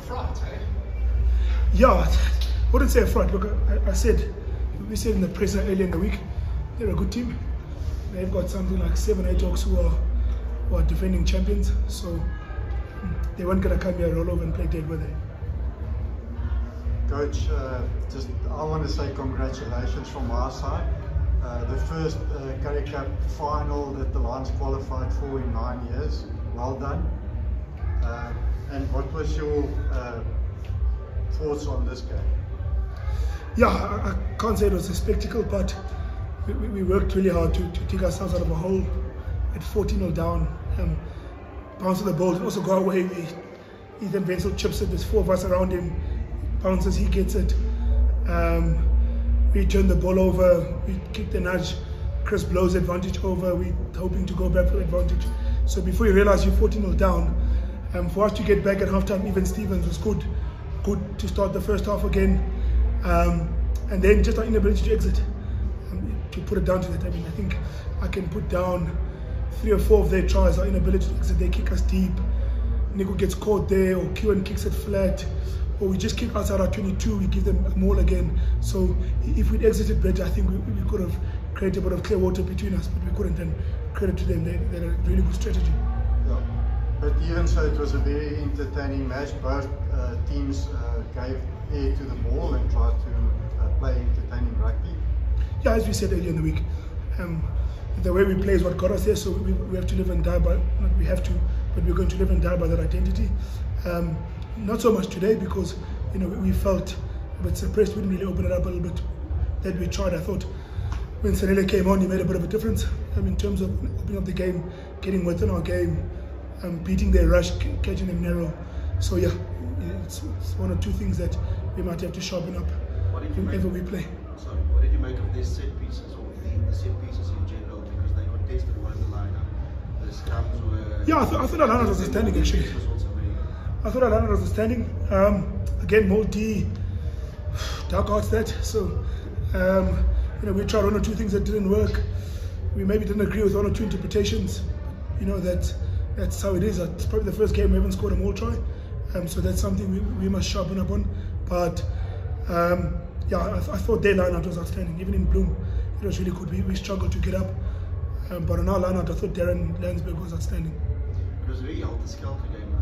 fright, eh? Yeah, I wouldn't say a fright. Look, we said in the presser earlier in the week, they're a good team. They've got something like 7 or 8 dogs who are defending champions, so they weren't going to come here, roll over and play dead, were they? Coach, I want to say congratulations from our side. The first Currie Cup final that the Lions qualified for in 9 years. Well done. And what was your thoughts on this game? Yeah, I can't say it was a spectacle, but we worked really hard to take ourselves out of a hole at 14-0 down. Bounce the ball, and also go away. Ethan Wenzel chips it, there's 4 of us around him, bounces, he gets it. We turn the ball over, we kick the nudge, Chris blows advantage over, we're hoping to go back for advantage. So before you realize you're 14-0 down, for us to get back at halftime, even Stevens was good to start the first half again. And then just our inability to exit, to put it down to that. I mean, I think I can put down 3 or 4 of their tries, our inability to exit. They kick us deep, Nico gets caught there, or Kieran kicks it flat, or we just kick outside our 22, we give them a maul again. So if we'd exited better, I think we could have created a bit of clear water between us, but we couldn't. And credit to them, they had a really good strategy. Yeah. But even so, it was a very entertaining match. Both teams gave air to the ball and tried to play entertaining rugby. Yeah, as we said earlier in the week, the way we play is what got us there, so we have to live and die by, not we have to, but we're going to live and die by that identity. Not so much today, because we felt a bit suppressed. We didn't really open it up a little bit that we tried. I thought when Sanele came on, he made a bit of a difference in terms of opening up the game, getting within our game, beating their rush, catching them narrow. So yeah, it's 1 or 2 things that we might have to sharpen up whenever we play. Sorry, what did you make of their set pieces, or the set pieces in general, because they contested one of the lineup? The scrums were... Yeah, I thought our lineup was outstanding actually. I thought our lineup was outstanding. Again, Multi dark arts that. So we tried 1 or 2 things that didn't work. We maybe didn't agree with 1 or 2 interpretations. That's how it is. It's probably the first game we haven't scored a maul try. So that's something we must sharpen up on. But yeah, I thought their lineup was outstanding. Even in Bloom, it was really good. We struggled to get up. But on our lineup, I thought Darren Landsberg was outstanding. It was a very helter-skelter game,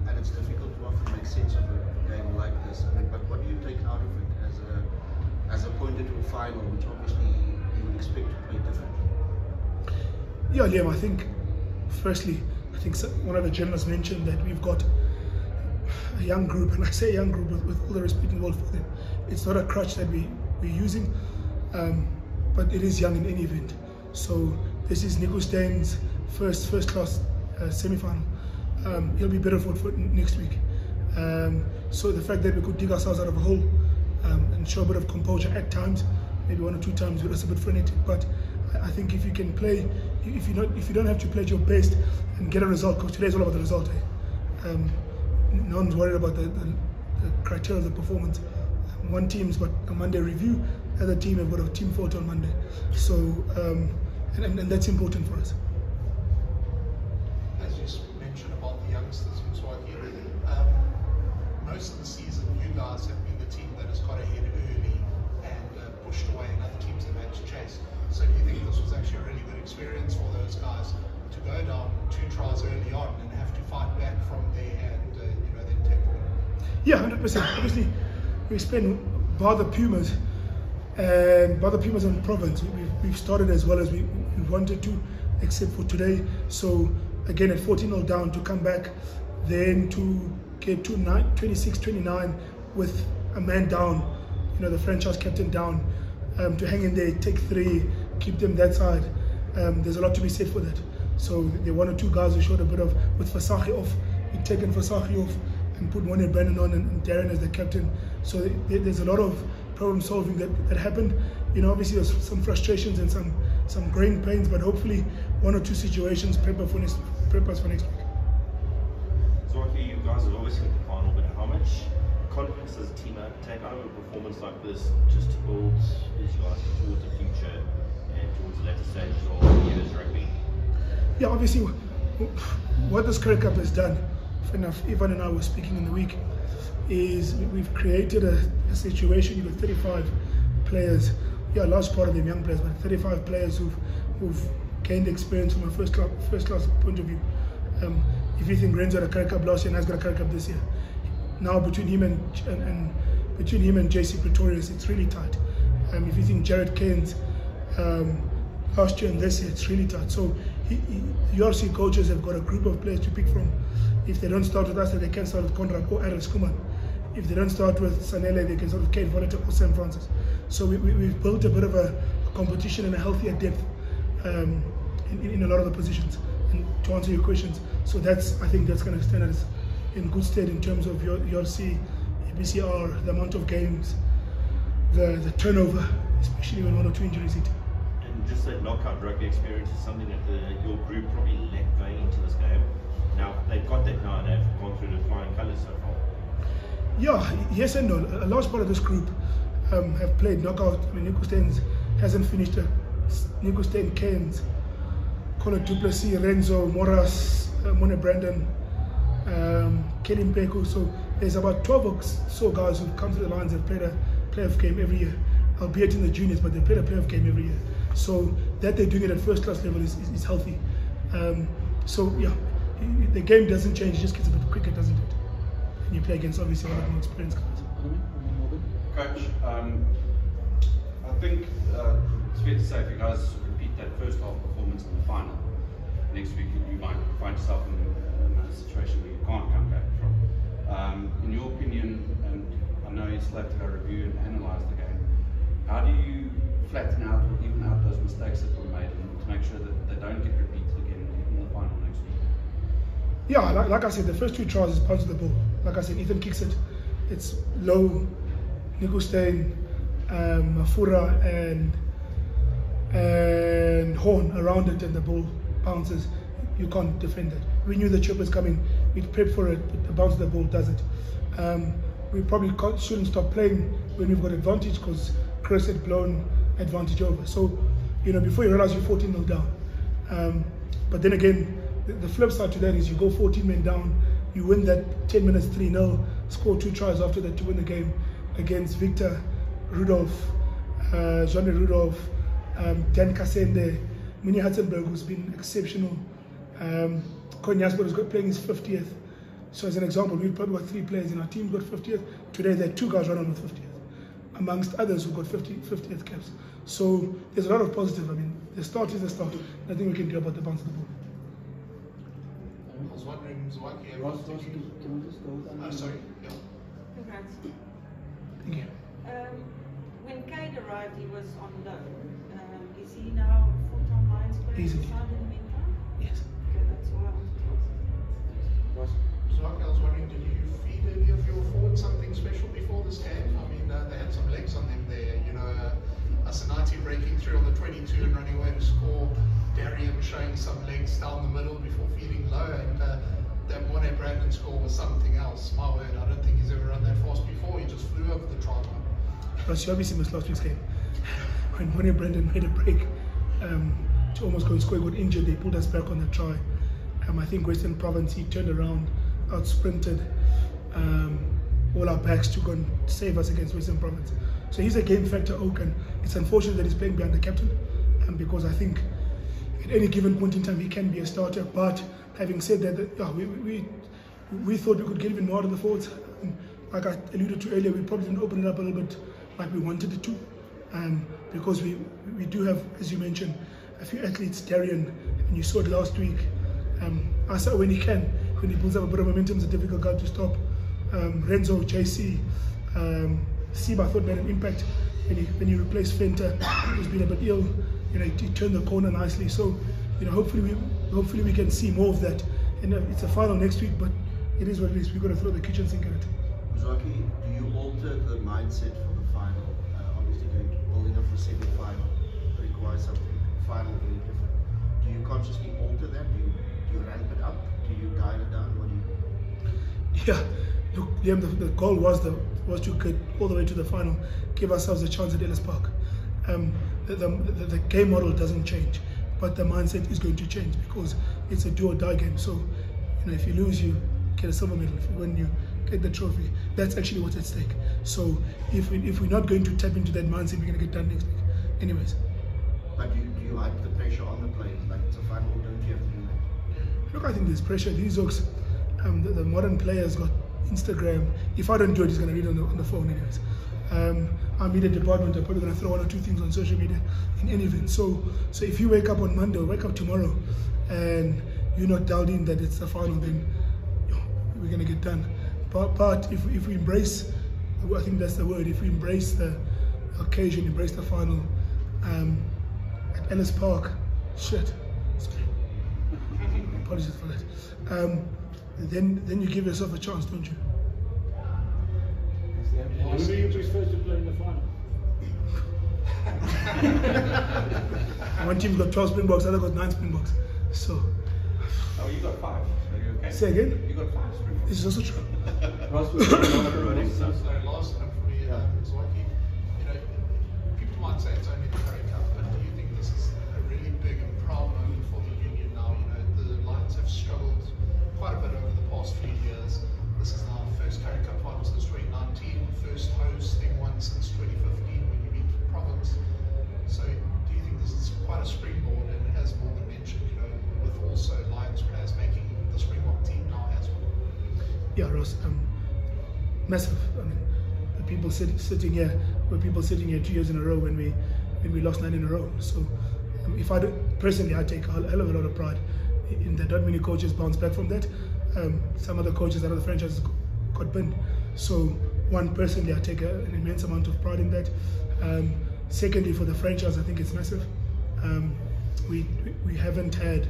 and it's difficult to often make sense of a game like this. But what do you take out of it as a pointer to a final, which obviously you would expect to play differently? Yeah, Liam, I think, firstly, one of the journalists mentioned that we've got a young group, and I say young group with all the respect in the world for them. It's not a crutch that we're using, but it is young in any event. So this is Nico Stein's first class semi-final. He'll be better for next week. So the fact that we could dig ourselves out of a hole and show a bit of composure at times, maybe 1 or 2 times, we're just a bit frenetic. But I think if you can play, if you don't have to play at your best and get a result, because today's all about the result. No one's worried about the criteria of the performance. One team's got a Monday review, the other team have got a team photo on Monday. So, and that's important for us. As you mentioned about the youngsters, Mziwakhe, most of the season you guys have been the team that has got ahead early and pushed away, and other teams have had to chase. So do you think this was actually a really good experience for those guys to go down 2 tries early on and have to fight back from there and then take the win? Yeah, 100%. Obviously, we spent bar the Pumas and Province. We've started as well as we wanted to, except for today. So again, at 14-0 down, to come back, then to get to 26-29 with a man down, the franchise captain down, to hang in there, take 3, keep them that side. There's a lot to be said for that. So there were 1 or 2 guys who showed a bit of, with Fasahi off, we've taken Fasahi off and put Monet Brandon on and Darren as the captain. So there's a lot of problem solving that happened. Obviously there's some frustrations and some growing pains, but hopefully 1 or 2 situations prep us for next week. Mziwakhe, you guys have obviously hit the final, but how much confidence does a team take out of a performance like this just to build these guys towards the future and towards the latter stage of years rugby? Yeah, obviously what this Currie Cup has done, enough, Ivan and I were speaking in the week, is we've created a situation. You've got 35 players, a large part of them young players, but 35 players who've gained experience from a first class point of view. If you think Renzo had a Currie Cup last year and has got a Currie Cup this year, now between him and JC Pretorius, it's really tight. If you think Jared Keynes last year and this year, it's really tight. So URC coaches have got a group of players to pick from. If they don't start with us, then they can start with Conrad or Aaron Skuman. If they don't start with Sanele, they can start with Kane Volata or Sam Francis. So we've built a bit of a competition and a healthier depth in a lot of the positions. And to answer your questions, so I think that's going to stand us in good stead in terms of URC, EPCR, the amount of games, the turnover, especially when 1 or 2 injuries hit. And just that knockout rugby experience is something that your group probably lacked going into this game. Now they've got that now and they've gone through the flying colours so far. Yeah, yes and no. A large part of this group have played knockout. I mean, Nico Steins hasn't finished it. Nico Stein, Keynes, Colin Duplessis, Renzo, Moras, Mone Brandon, Kelly Mpeko. So there's about 12 or so guys who've come to the lines and played a playoff game every year, albeit in the juniors, but they played a playoff game every year. So that they're doing it at first class level is healthy. So yeah, the game doesn't change, it just gets a bit quicker, doesn't it? And you play against obviously a lot more experienced guys. Coach, I think it's fair to say if you guys repeat that first half performance in the final, next week you might find yourself in a situation where you can't come back from. In your opinion, and I know you still have to go review and analyse the game, how do you flatten out or even out those mistakes that were made and to make sure that they don't get repeated again in the final next week? Yeah, like I said, the first 2 tries is bounce the ball. Like I said, Ethan kicks it, it's low, Nico Stein, Mafura and Horn around it and the ball bounces. You can't defend it. We knew the chip was coming, we prepped for it, but the bounce of the ball does it. We probably shouldn't stop playing when we've got advantage because Chris had blown advantage over. So, you know, before you realize you're 14-0 down. But then again, the flip side to that is you go 14 men down, you win that 10 minutes 3-0, score 2 tries after that to win the game against Victor, Rudolph, Jean-Louis Rudolph, Dan Kasende, Mini Hudsenberg, who's been exceptional. Konyasbo is playing his 50th. So as an example, we've probably got 3 players in our team got 50th. Today there are 2 guys running with 50th, amongst others who got 50th caps. So there's a lot of positive. I mean, the start is the start. Nothing we can do about the bounce of the ball. I was wondering, Mziwakhe, Ross, can we just go with that? sorry, yeah. Congrats. Thank you. When Kate arrived, he was on loan. Is he now full-time Lions player? He's in. In the meantime? Yes. Okay, that's all I wanted to ask. Ross? Mziwakhe, I was wondering, did you feed any of your forwards something special before this game? I mean, they had some legs on them there. You know, Asanati breaking through on the 22 and running away to score. Darian showing some legs down the middle before feeding low, and that Mone Brandon score was something else. My word, I don't think he's ever run that fast before. He just flew over the try line. Plus, you obviously missed last week's game when Mone Brandon made a break to almost go and score. He got injured. They pulled us back on the try. I think Western Province, he turned around, out sprinted all our backs to go and save us against Western Province. So he's a game factor oak, and it's unfortunate that he's playing behind the captain, because I think at any given point in time he can be a starter. But having said that, yeah, we thought we could get even more out of the forwards. Like I alluded to earlier, we probably didn't open it up a little bit like we wanted it to, because we do have, as you mentioned, a few athletes. Darian, and you saw it last week. Asa, when he pulls up a bit of momentum, is a difficult guy to stop. Renzo, JC, Siba, I thought made an impact when he replaced Fenter, who's been a bit ill. You know, he turned the corner nicely. So, you know, hopefully we can see more of that. And it's a final next week, but it is what it is. We've got to throw the kitchen sink at it. Mziwakhe, do you alter the mindset for the final? Obviously, building up for semi-final requires something final very different. Do you consciously alter that? Do you ramp it up? Do you dial it down? What do you? Yeah, look, Liam, the goal was to get all the way to the final, give ourselves a chance at Ellis Park. The game model doesn't change, but the mindset is going to change because it's a do or die game. So, you know, if you lose, you get a silver medal. If you win, you get the trophy. That's actually what's at stake. So if we're not going to tap into that mindset, we're going to get done next week. Anyways. But do you like the pressure on the players? Like it's a final, don't you have to do that? Look, I think there's pressure. These Oaks, the modern players got Instagram. If I don't do it, he's going to read on the phone anyways. Our media department are probably going to throw 1 or 2 things on social media in any event. So if you wake up on Monday or wake up tomorrow and you're not doubting that it's the final, then we're going to get done. But if we embrace, I think that's the word, if we embrace the occasion, embrace the final at Ellis Park, shit, apologies for that, then you give yourself a chance, don't you? Who do you prefer to play in the final? One team got 12 Springboks, the other got 9 Springboks. So. Oh, you got 5. So you're okay. Say again? You got 5 Springboks. This is also true. Ross was So last time for me, Mziwakhe, people might say it's only the Currie Cup, but do you think this is a really big and proud moment for the union now? The Lions have struggled quite a bit over the past few years. This is our first Currie Cup final since 2019, first hosting one since 2015 when you beat Province. So do you think this is quite a springboard, and as Morgan mentioned, with also Lions players making the Springbok team now as well? Yeah, Ross, massive. I mean, the people sitting here were people sitting here 2 years in a row when we lost 9 in a row. So if I do, personally, I take a hell of a lot of pride in that. Not many coaches bounce back from that. Some other coaches out of the franchise got pinned. So one, personally, I take an immense amount of pride in that. Secondly, for the franchise, I think it's massive. We haven't had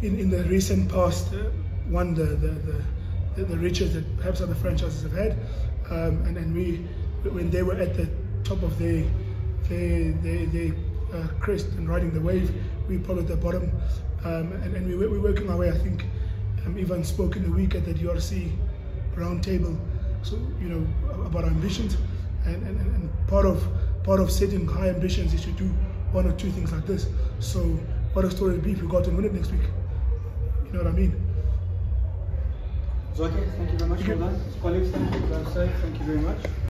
in the recent past won the riches that perhaps other franchises have had, and we, when they were at the top of their crest and riding the wave, we probably at the bottom, and we're working our way. I think Ivan spoke in the week at the DRC round table, so about our ambitions, and part of setting high ambitions is to do 1 or 2 things like this. So what a story it'll be if we got to win it next week. You know what I mean? Mziwakhe, thank you very much for that. Colleagues, thank you. Drive safe. Thank you very much.